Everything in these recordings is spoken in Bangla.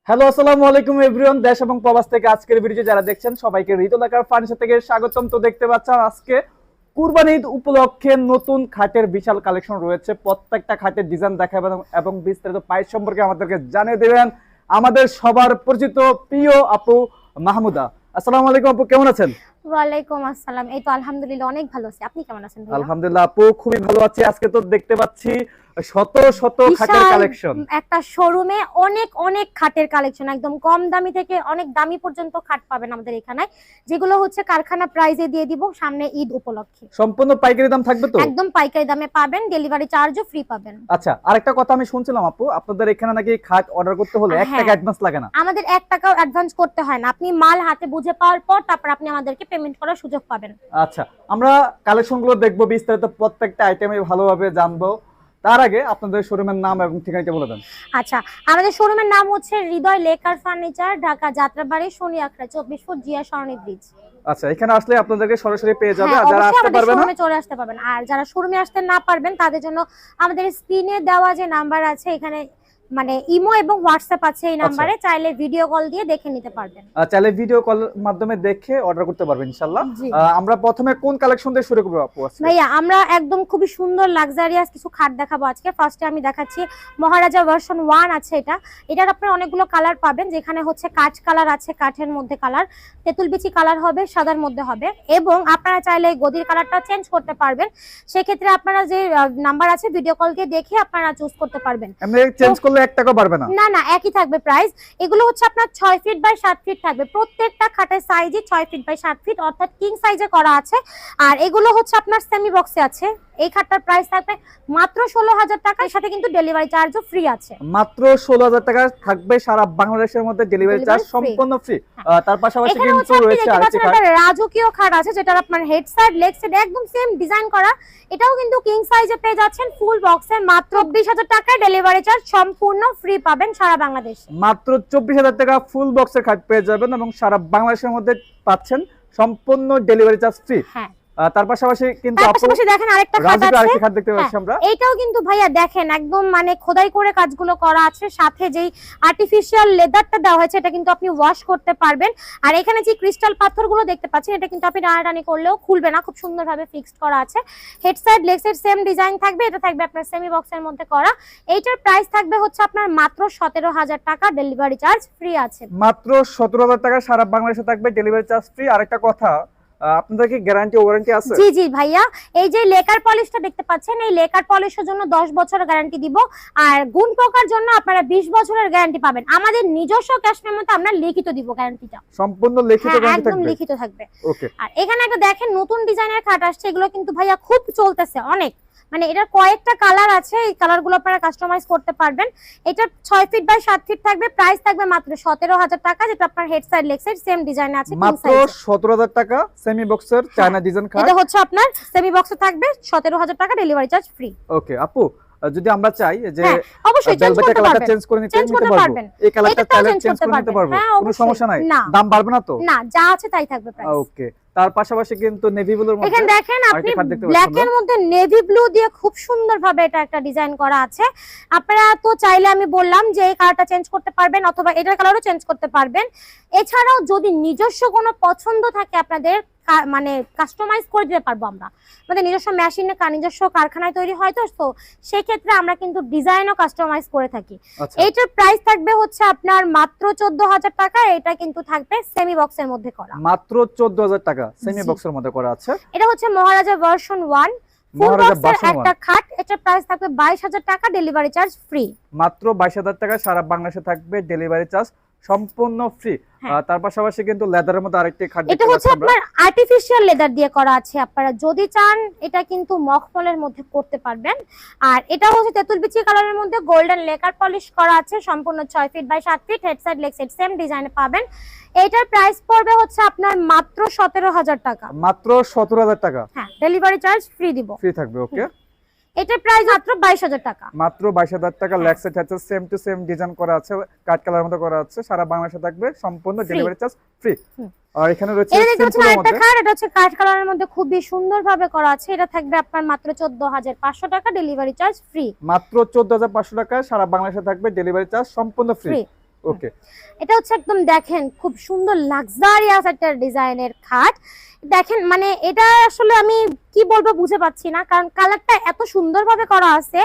হ্যালো, আসসালামু আলাইকুম এভরিওয়ান। দেশ এবং প্রবাস থেকে আজকের ভিডিও যারা দেখছেন সবাইকে ঋতুলাকার ফার্নিচার থেকে স্বাগতম। তো দেখতে পাচ্ছেন আজকে কুরবানি ঈদ উপলক্ষে নতুন খাটের বিশাল কালেকশন রয়েছে। প্রত্যেকটা খাটের ডিজাইন দেখাবেন এবং বিস্তারিত প্রাইস সম্পর্কে আমাদেরকে জানিয়ে দেবেন আমাদের সবার পরিচিত প্রিয় আপু মাহমুদা। আসসালামু আলাইকুম আপু, কেমন আছেন? ওয়ালাইকুম আসসালাম। এই তো আলহামদুলিল্লাহ অনেক ভালো আছি। আপনি কেমন আছেন ভাইয়া? আলহামদুলিল্লাহ আপু, খুবই ভালো আছি। আজকে তো দেখতে পাচ্ছি শত শত খাটের কালেকশন। একটা শোরুমে অনেক অনেক খাটের কালেকশন, একদম কম দামি থেকে অনেক দামি পর্যন্ত খাট পাবেন আমাদের এখানে, যেগুলো হচ্ছে কারখানা প্রাইজে দিয়ে দিব সামনে ঈদ উপলক্ষে। সম্পূর্ণ পাইকারি দাম থাকবে তো? একদম পাইকারি দামে পাবেন, ডেলিভারি চার্জও ফ্রি পাবেন। আচ্ছা, আরেকটা কথা আমি শুনছিলাম আপু, আপনাদের এখানে নাকি খাট অর্ডার করতে হলে 1 টাকা অ্যাডভান্স লাগে না? আমাদের 1 টাকাও অ্যাডভান্স করতে হয় না। আপনি মাল হাতে বুঝে পাওয়ার পর তারপর আপনি আমাদেরকে পেমেন্ট করার সুযোগ পাবেন। আচ্ছা, আমরা কালেকশনগুলো দেখবো, বিস্তারিত প্রত্যেকটা আইটেমে ভালোভাবে জানবো। তার আগে আপনাদের শোরুমের নাম এবং ঠিকানাটা বলে দেন। আচ্ছা, আমাদের শোরুমের নাম হচ্ছে হৃদয় লেকার ফার্নিচার, ঢাকা যাত্রাবাড়ি, শনি আখড়া, 24 ফুট জিয়া সরণি ব্রিজ। আচ্ছা, এখানে আসলে আপনাদেরকে সরাসরি পেয়ে যাবে। আর যারা অবশ্যই আসতে আমাদের পারবে না, শোরুমে চলে আসতে পারবেন। আর যারা শোরুমে আসতে না পারবেন তাদের জন্য আমাদের স্ক্রিনে দেওয়া যে নাম্বার আছে, এখানে মানে ইমো এবং হোয়াটসঅ্যাপ আছে, এই নাম্বারে চাইলে ভিডিও কল দিয়ে দেখে নিতে পারবেন। চাইলে ভিডিও কলের মাধ্যমে দেখে অর্ডার করতে পারবেন ইনশাআল্লাহ। আমরা প্রথমে কোন কালেকশন দিয়ে শুরু করব আপু? আজকে ভাইয়া আমরা একদম খুবই সুন্দর লাক্সারিয়াস কিছু খাট দেখাবো আজকে। ফার্স্টে আমি দেখাচ্ছি মহারাজা ভার্সন 1 আছে এটা। এটার আপনারা অনেকগুলো কালার পাবেন, যেখানে হচ্ছে কাঁচ কালার আছে, কাঠের মধ্যে কালার, তেঁতুল বিচি কালার হবে, সাদার মধ্যে হবে, এবং আপনারা চাইলে গদির কালারটা চেঞ্জ করতে পারবেন। সেক্ষেত্রে আপনারা যে নাম্বার আছে ভিডিও কল দিয়ে দেখে আপনারা চুজ করতে পারবেন। এমনি চেঞ্জ করলে 1 টাকা বাড়বে না? না না, একই থাকবে প্রাইস। এগুলো হচ্ছে আপনার 6 ফিট বাই 7 ফিট থাকবে। প্রত্যেকটা খাটের সাইজই 6 ফিট বাই 7 ফিট, অর্থাৎ কিং সাইজে করা আছে। আর এগুলো হচ্ছে আপনার সেমি বক্সে আছে। এই খাটটার প্রাইস থাকবে মাত্র 16,000 টাকা, এর সাথে কিন্তু ডেলিভারি চার্জও ফ্রি আছে। মাত্র 16,000 টাকা থাকবে সারা বাংলাদেশের মধ্যে, ডেলিভারি চার্জ সম্পূর্ণ ফ্রি। তার পাশাপাশি কিন্তু রয়েছে আরেকটি খাট, রাজকীয় খাট আছে, যেটা আপনার হেড সাইড লেগ সাইড একদম সেম ডিজাইন করা। এটাও কিন্তু কিং সাইজে পেয়ে যাচ্ছেন, ফুল বক্সে মাত্র 20,000 টাকায় ডেলিভারি চার্জ সম্পূর্ণ ফ্রি পাবেন সারা বাংলাদেশে। মাত্র 24,000 টাকা ফুল বক্সের খাট পেয়ে যাবেন এবং সারা বাংলাদেশের মধ্যে পাচ্ছেন সম্পূর্ণ ডেলিভারি চার্জ ফ্রি। হ্যাঁ, তার পাশাপাশি কিন্তু পাশাপাশি দেখেন আরেকটা খাট আছে, আরেকটা খাট দেখতে পাচ্ছি আমরা। এইটাও কিন্তু ভাইয়া দেখেন একদম মানে খোদাই করে কাজগুলো করা আছে, সাথে যেই আর্টিফিশিয়াল লেদারটা দেওয়া হয়েছে এটা কিন্তু আপনি ওয়াশ করতে পারবেন। আর এখানে যে ক্রিস্টাল পাথরগুলো দেখতে পাচ্ছেন এটা কিন্তু আপনি টানাটানি করলেও খুলবে না, খুব সুন্দরভাবে ফিক্সড করা আছে। Head side leg side same design থাকবে। এটা থাকবে আপনার সেমি বক্সের মধ্যে করা। এইটার প্রাইস থাকবে হচ্ছে আপনার মাত্র 17,000 টাকা, ডেলিভারি চার্জ ফ্রি আছে। মাত্র 17,000 টাকা সারা বাংলাদেশে থাকবে ডেলিভারি চার্জ ফ্রি। আরেকটা কথা, আপনাদের কি গ্যারান্টি ওয়ারেন্টি আছে? জি জি ভাইয়া, এই যে লেকার পলিশটা দেখতে পাচ্ছেন, এই লেকার পলিশের জন্য 10 বছরের গ্যারান্টি দিব। আর গুণ পোকার জন্য আপনারা 20 বছরের গ্যারান্টি পাবেন। আমাদের নিজস্ব ক্যাশ মেমোতে আমরা লিখিত দিব গ্যারান্টিটা, সম্পূর্ণ লিখিত গ্যারান্টি থাকবে, একদম লিখিত থাকবে। ওকে। আর এখানে একটা দেখেন নতুন ডিজাইনের খাট আসছে, এগুলো কিন্তু ভাইয়া খুব চলতেছে অনেক, মানে এটার কয়েকটা কালার আছে, এই কালারগুলো আপনারা কাস্টমাইজ করতে পারবেন। এটা 6 ফিট বাই 7 ফিট থাকবে, প্রাইস থাকবে মাত্র 17,000 টাকা, যেটা আপনার head side leg side same design আছে। মাত্র 17,000 টাকা সেমি বক্সের চায়না ডিজাইন খাট। এটা হচ্ছে আপনার সেমি বক্সে থাকবে 17,000 টাকা, ডেলিভারি চার্জ ফ্রি। ওকে আপু, যদি আমরা চাই যে অবশ্যই ভেলভেটের কালারটা চেঞ্জ করে নিতে পারবো, এই কালারটা চাইলে চেঞ্জ করে নিতে পারবো, কোনো সমস্যা নাই? দাম বাড়বে না তো? না, যা আছে তাই থাকবে প্রাইস। ওকে। তার পাশাপাশি কিন্তু নেভি ব্লুর মধ্যে এখানে দেখেন আপনি ব্ল্যাক এর মধ্যে নেভি ব্লু দিয়ে খুব সুন্দরভাবে এটা একটা ডিজাইন করা আছে। আপনারা তো চাইলে আমি বললাম যে এই কালারটা চেঞ্জ করতে পারবেন, অথবা এটার কালারও চেঞ্জ করতে পারবেন। এছাড়াও যদি নিজস্ব কোনো পছন্দ থাকে আপনাদের, মানে কাস্টমাইজ করে দিতে পারবো আমরা। আমাদের নিজস্ব মেশিনে নিজস্ব কারখানায় তৈরি হয়, তো সেই ক্ষেত্রে আমরা কিন্তু ডিজাইনও কাস্টমাইজ করে থাকি। এইটার প্রাইস থাকবে হচ্ছে আপনার মাত্র 14,000 টাকা। এটা কিন্তু থাকবে সেমি বক্সের মধ্যে করা, মাত্র 14,000 টাকা সেমি বক্সের মধ্যে করা আছে। এটা হচ্ছে মহারাজা ভার্সন 1 ফুল বক্সের একটা খাট। এটার প্রাইস থাকবে 22,000 টাকা, ডেলিভারি চার্জ ফ্রি। মাত্র 22,000 টাকা সারা বাংলাদেশে থাকবে, ডেলিভারি চার্জ সম্পূর্ণ ফ্রি। তার পাশাপাশি কিন্তু লেদারের মধ্যে আরেকটি খাট এটা হচ্ছে আপনার আর্টিফিশিয়াল লেদার দিয়ে করা আছে। আপনারা যদি চান এটা কিন্তু মখমলের মধ্যে করতে পারবেন। আর এটা হচ্ছে তেঁতুল বিচি কালারের মধ্যে গোল্ডেন লেকার পলিশ করা আছে, সম্পূর্ণ 6 feet by 7 feet, head side leg side same ডিজাইনে পাবেন। এটার প্রাইস পড়বে হচ্ছে আপনার মাত্র 17,000 টাকা। মাত্র 17,000 টাকা, হ্যাঁ, ডেলিভারি চার্জ ফ্রি দিব, ফ্রি থাকবে। ওকে। এটার প্রাইস মাত্র 22,000 টাকা। মাত্র 22,000 টাকা। লেগ সাইড আছে সেম টু সেম ডিজাইন করা আছে, কাট কালারের মধ্যে করা আছে, সারা বাংলাদেশে থাকবে সম্পূর্ণ ডেলিভারি চার্জ ফ্রি। আর এখানে রয়েছে সিম্পলের মধ্যে খাট, এটা হচ্ছে কাট কালারের মধ্যে খুবই সুন্দরভাবে করা আছে। এটা থাকবে আপনার মাত্র 14,500 টাকা, ডেলিভারি চার্জ ফ্রি। মাত্র 14,500 টাকা সারা বাংলাদেশে থাকবে, ডেলিভারি চার্জ সম্পূর্ণ ফ্রি। ওকে, এটা হচ্ছে একদম দেখেন খুব সুন্দর লাক্সারিয়াস একটা ডিজাইনের খাট। দেখেন মানে এটা আসলে আমি কি বলবো বুঝে পাচ্ছি না, কারণ কালারটা এত সুন্দরভাবে করা আছে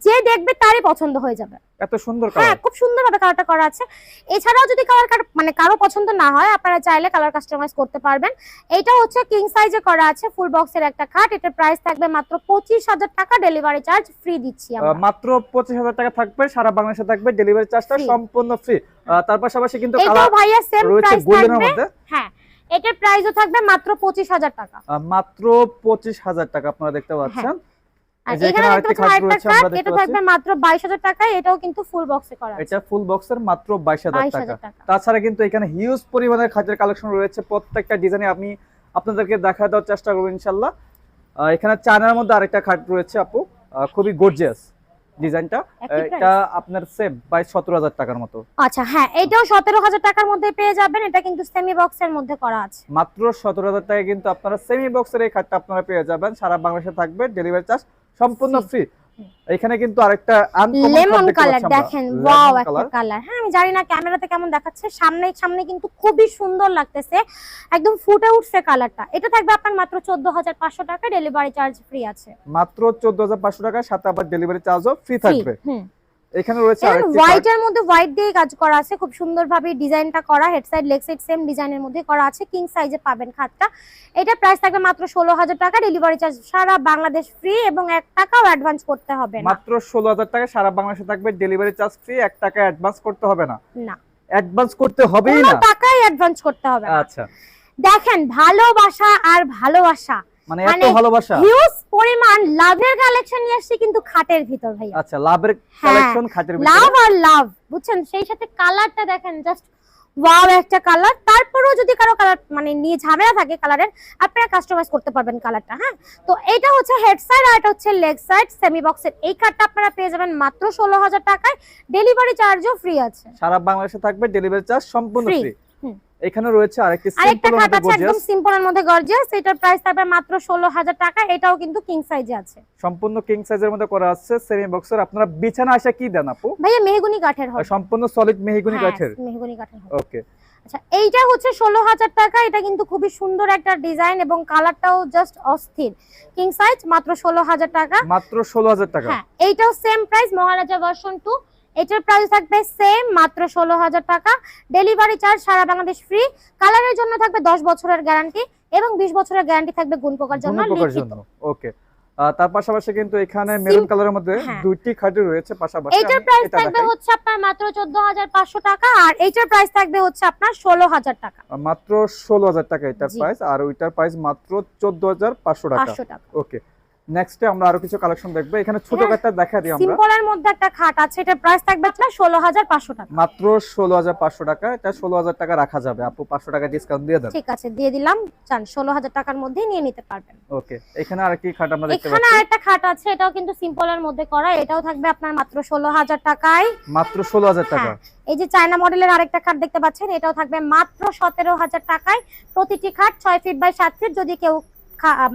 যে দেখবে তারই পছন্দ হয়ে যাবে। এত সুন্দর হ্যাঁ, কালার। খুব সুন্দরভাবে কালারটা করা আছে। এছাড়াও যদি কালার মানে কারো পছন্দ না হয়, আপনারা চাইলে কালার কাস্টমাইজ করতে পারবেন। এটা হচ্ছে কিং সাইজে করা আছে, ফুল বক্সের একটা খাট। এটার প্রাইস থাকবে মাত্র 25,000 টাকা, ডেলিভারি চার্জ ফ্রি দিচ্ছি আমরা। মাত্র 25,000 টাকা থাকবে, সারা বাংলাদেশে থাকবে, ডেলিভারি চার্জটা Free। সম্পূর্ণ ফ্রি। তার পাশাপাশি কিন্তু এটাও কালার ভাইয়া সেম রয়েছে প্রাইস গোল্ডেনের থাকবে। মধ্যে। হ্যাঁ, এটার প্রাইসও থাকবে মাত্র 25,000 টাকা। মাত্র 25,000 টাকা আপনারা দেখতে পাচ্ছেন। আর এই যে এখানে এখানে আরেকটি খাট আরেকটা রয়েছে, খাট, আমরা এটা দেখতে থাকবে পাচ্ছি। মাত্র 22,000 টাকায়। এটাও কিন্তু ফুল বক্সে করা আছে। এটা ফুল বক্সের মাত্র 22,000 টাকা। 22,000 টাকা। তাছাড়া কিন্তু এখানে হিউজ পরিমাণের খাটের কালেকশন রয়েছে, প্রত্যেকটা ডিজাইনে আমি আপনাদেরকে দেখা দেওয়ার চেষ্টা করব ইনশাআল্লাহ। এখানে চায়নার মধ্যে আরেকটা খাট রয়েছে আপু, খুবই গর্জিয়াস ডিজাইনটা। একই এটা price? আপনার সেম 22-17,000 টাকার মতো। আচ্ছা হ্যাঁ, এটাও 17,000 টাকার মধ্যে পেয়ে যাবেন। এটা কিন্তু সেমি বক্সের মধ্যে করা আছে। মাত্র 17,000 টাকায় কিন্তু আপনারা সেমি বক্সের এই খাটটা আপনারা পেয়ে যাবেন, সারা বাংলাদেশে থাকবে, ডেলিভারি চার্জ সম্পূর্ণ ফ্রি। এখানে কিন্তু আরেকটা আনকমন লেমন দেখতে কালার, পাচ্ছি আমরা। দেখেন ওয়াও লেমন একটা কালার। কালার। হ্যাঁ, আমি জানি না ক্যামেরাতে কেমন দেখাচ্ছে, সামনে কিন্তু খুবই সুন্দর লাগতেছে, একদম ফুটে উঠছে কালারটা। এটা থাকবে আপনার মাত্র 14,500 টাকা, ডেলিভারি চার্জ ফ্রি আছে। মাত্র 14,500 টাকা, সাথে আবার ডেলিভারি চার্জও ফ্রি থাকবে। এখানে রয়েছে আরেকটি হোয়াইট এর মধ্যে হোয়াইট দিয়ে কাজ করা আছে, খুব সুন্দরভাবে ডিজাইনটা করা। Head side leg side same ডিজাইনের মধ্যে করা আছে। কিং সাইজে পাবেন খাটটা। এটা প্রাইস থাকবে মাত্র 16,000 টাকা, ডেলিভারি চার্জ সারা বাংলাদেশ ফ্রি এবং 1 টাকাও অ্যাডভান্স করতে হবে না। মাত্র 16,000 টাকা, সারা বাংলাদেশে থাকবে, ডেলিভারি চার্জ ফ্রি, 1 টাকা অ্যাডভান্স করতে হবে না। না, অ্যাডভান্স করতে হবেই কোনো না। টাকাই অ্যাডভান্স করতে হবে না। আচ্ছা, দেখেন ভালোবাসা আর ভালোবাসা, মানে এত ভালোবাসা। হিউজ পরিমাণ লাভের কালেকশন নিয়ে আসছে কিন্তু খাটের ভিতর ভাইয়া। আচ্ছা, লাভের কালেকশন খাটের ভিতরে। লাভ আর লাভ, বুঝছেন? সেই সাথে কালারটা দেখেন, জাস্ট ওয়াও একটা কালার। তারপরেও যদি কারো কালার মানে নিয়ে ঝামেলা থাকে কালারের, আপনারা কাস্টমাইজ করতে পারবেন কালারটা। হ্যাঁ, তো এটা হচ্ছে হেড সাইড আর এটা হচ্ছে লেগ সাইড সেমি বক্সের। এই কাটটা আপনারা পেয়ে যাবেন মাত্র 16,000 টাকায়, ডেলিভারি চার্জও ফ্রি আছে। সারা বাংলাদেশে থাকবে, ডেলিভারি চার্জ সম্পূর্ণ ফ্রি। ফ্রি। এখানে রয়েছে আরেকটি আরেকটা সিম্পল খাট মধ্যে আছে একদম গর্জিয়াস, সিম্পলের মধ্যে গর্জিয়াস। এটার প্রাইস থাকবে মাত্র 16,000 টাকা। এটাও কিন্তু কিং সাইজে আছে, সম্পূর্ণ কিং সাইজের মধ্যে করা আছে, সেমি বক্সের। আপনারা বিছানা আসা কি দেন আপু? ভাইয়া মেহগনি কাঠের হবে। সম্পূর্ণ সলিড মেহগনি হ্যাঁ, কাঠের। মেহগনি কাঠের হবে। ওকে, আচ্ছা, এইটা হচ্ছে 16,000 টাকা। এটা কিন্তু খুবই সুন্দর একটা ডিজাইন এবং কালারটাও জাস্ট অস্থির। কিং সাইজ মাত্র 16,000 টাকা। মাত্র 16,000 টাকা। হ্যাঁ, এইটাও সেম প্রাইস, মহারাজা ভার্সন 2। এটার প্রাইস থাকবে সেম মাত্র 16,000 টাকা, ডেলিভারি চার্জ সারা বাংলাদেশ ফ্রি। কালারের জন্য থাকবে 10 বছরের গ্যারান্টি এবং 20 বছরের গ্যারান্টি থাকবে গুণ পোকার জন্য লিখিত। ওকে, তার পাশাপাশি কিন্তু এখানে মেরুন কালারের মধ্যে হ্যাঁ। দুইটি খাট রয়েছে পাশাপাশি। এইটার প্রাইস থাকবে হচ্ছে আপনার মাত্র 14,500 টাকা, আর এইটার প্রাইস থাকবে হচ্ছে আপনার 16,000 টাকা। মাত্র 16,000 টাকা এটার জি। প্রাইস, আর ওইটার প্রাইস মাত্র 14,500 টাকা। 500 টাকা। ওকে, নেক্সটে আমরা আরো কিছু কালেকশন দেখব। এখানে ছোট কাটটা দেখা দিই আমরা। সিম্পলের মধ্যে একটা খাট আছে, এটার প্রাইস থাকবে আপনার 16,500 টাকা। মাত্র 16,500 টাকা। এটা 16,000 টাকা রাখা যাবে আপু, 500 টাকা ডিসকাউন্ট দিয়ে দেন। ঠিক আছে, দিয়ে দিলাম। চান 16,000 টাকার মধ্যেই নিয়ে নিতে পারবেন। ওকে, এখানে আরেকটি খাট আমরা দেখতে এখানে পাচ্ছি। আরেকটা খাট আছে, এটাও কিন্তু সিম্পলের মধ্যে করা। এটাও থাকবে আপনার মাত্র 16,000 টাকায়। মাত্র 16,000 টাকা। হ্যাঁ, এই যে চায়না মডেলের আরেকটা খাট দেখতে পাচ্ছেন, এটাও থাকবে মাত্র 17,000 টাকায়। প্রতিটি খাট 6 ফিট বাই 7 ফিট। যদি কেউ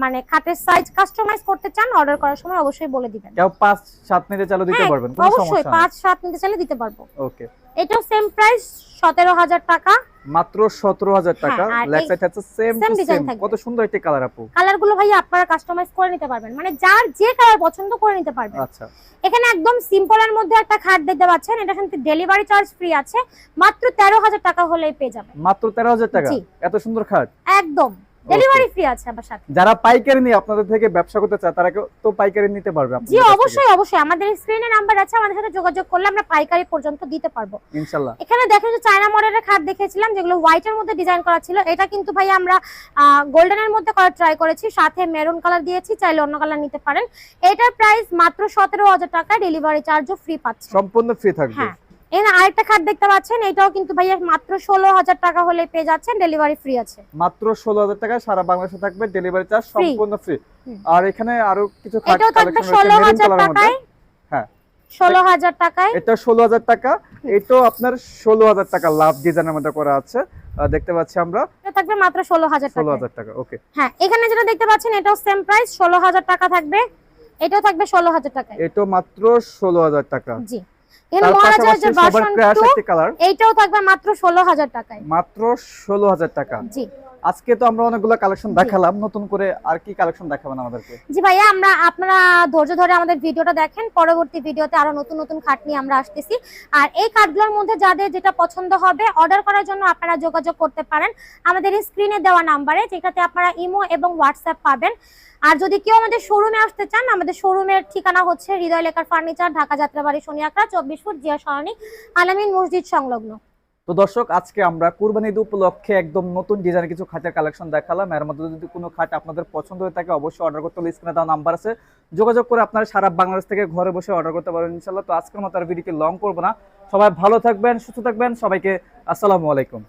মানে খাটের সাইজ কাস্টমাইজ করতে চান, অর্ডার করার সময় অবশ্যই বলে দিবেন। কেউ 5-7 নিতে চাইলে দিতে হ্যাঁ, পারবেন, কোনো অবশ্যই সমস্যা নেই। 5-7 নিতে চাইলে দিতে পারবো। ওকে, এটাও সেম প্রাইস 17,000 টাকা। মাত্র 17,000 টাকা। হ্যাঁ, আর লেগ এই সাইড আছে same same to design same. থাকবে। কত সুন্দর একটি কালার আপু। কালার গুলো ভাই আপনারা কাস্টমাইজ করে নিতে পারবেন, মানে যার যে কালার পছন্দ করে নিতে পারবেন। আচ্ছা, এখানে একদম সিম্পলের মধ্যে একটা খাট দেখতে পাচ্ছেন, এটা কিন্তু ডেলিভারি চার্জ ফ্রি আছে। মাত্র 13,000 টাকা হলেই পেয়ে যাবেন। মাত্র 13,000 টাকা। জি। এত সুন্দর খাট। একদম ডেলিভারি ফ্রি আছে আবার সাথে। যারা পাইকারি নিয়ে আপনাদের থেকে ব্যবসা করতে চায়, তারা তো পাইকারি নিতে পারবে আপনাদের জি কাছ থেকে। অবশ্যই অবশ্যই, আমাদের স্ক্রিনে নাম্বার আছে, আমাদের সাথে যোগাযোগ করলে আমরা পাইকারি পর্যন্ত দিতে পারবো ইনশাআল্লাহ। এখানে দেখেন যে চায়না মডেলের খাট দেখেছিলাম, যেগুলো হোয়াইটের মধ্যে ডিজাইন করা ছিল। এটা কিন্তু ভাই আমরা গোল্ডেনের মধ্যে করা ট্রাই করেছি, সাথে মেরুন কালার দিয়েছি, চাইলে অন্য কালার নিতে পারেন। এটার প্রাইস মাত্র 17,000 টাকা, ডেলিভারি চার্জও ফ্রি পাচ্ছেন। সম্পূর্ণ ফ্রি থাকবে। হ্যাঁ, এখানে আরেকটা খাট দেখতে পাচ্ছেন, এটাও কিন্তু ভাইয়া মাত্র 16,000 টাকা হলে পেয়ে যাচ্ছেন, ডেলিভারি ফ্রি আছে। মাত্র 16,000 টাকা, সারা বাংলাদেশে থাকবে, ডেলিভারি চার্জ সম্পূর্ণ ফ্রি। আর এখানে আরো কিছু খাট এটাও থাকবে কালেকশন রয়েছে মেরুন 16,000 কালারের মধ্যে। টাকায়। হ্যাঁ, 16,000 টাকায়। এটা 16,000 টাকা। এটাও আপনার 16,000 টাকা লাভ ডিজাইনের মধ্যে করা আছে, দেখতে পাচ্ছি আমরা। এটা থাকবে মাত্র 16,000 টাকা। 16,000 টাকা। ওকে, হ্যাঁ, এখানে যেটা দেখতে পাচ্ছেন এটাও সেম প্রাইস 16,000 টাকা থাকবে। এটাও থাকবে 16,000 টাকায়। এটাও মাত্র 16,000 টাকা। জি, এর তার মহারাজার পাশাপাশি যে সবার ভার্সন ক্রাশ 2 একটি কালার, এইটাও থাকবে মাত্র 16000 টাকায়। মাত্র 16000 টাকা। জি আজকে তো আমরা অনেকগুলো কালেকশন দেখালাম, নতুন করে আর কি কালেকশন দেখাবেন আমাদেরকে? জি ভাইয়া, আপনারা ধৈর্য ধরে আমাদের ভিডিওটা দেখেন, পরবর্তী ভিডিওতে আরো নতুন নতুন খাট নিয়ে আমরা আসতেছি। আর এই খাটগুলোর মধ্যে যাদের যেটা পছন্দ হবে অর্ডার করার জন্য আপনারা যোগাযোগ করতে পারেন আমাদের স্ক্রিনে দেওয়া নাম্বারে, যেটাতে আপনারা ইমো এবং হোয়াটসঅ্যাপ পাবেন। আর যদি কেউ আমাদের শোরুমে আসতে চান, আমাদের শোরুমের ঠিকানা হচ্ছে হৃদয় লেকার ফার্নিচার, ঢাকা যাত্রাবাড়ি শনিয়াকড়া, 24 ফুট জিয়া সরণি, আলামিন মসজিদ সংলগ্ন। তো দর্শক, আজকে আমরা কুরবানি ঈদ উপলক্ষে একদম নতুন ডিজাইনের কিছু খাটের কালেকশন দেখালাম। এর মধ্যে যদি কোনো খাট আপনাদের পছন্দ হয়ে থাকে অবশ্যই অর্ডার করতে হলে স্ক্রিনে দেওয়া নাম্বার আছে, যোগাযোগ করে আপনারা সারা বাংলাদেশ থেকে ঘরে বসে অর্ডার করতে পারেন ইনশাআল্লাহ। তো আজকের মতো আর ভিডিওটি লং করবো না, সবাই ভালো থাকবেন, সুস্থ থাকবেন, সবাইকে আসসালামু আলাইকুম।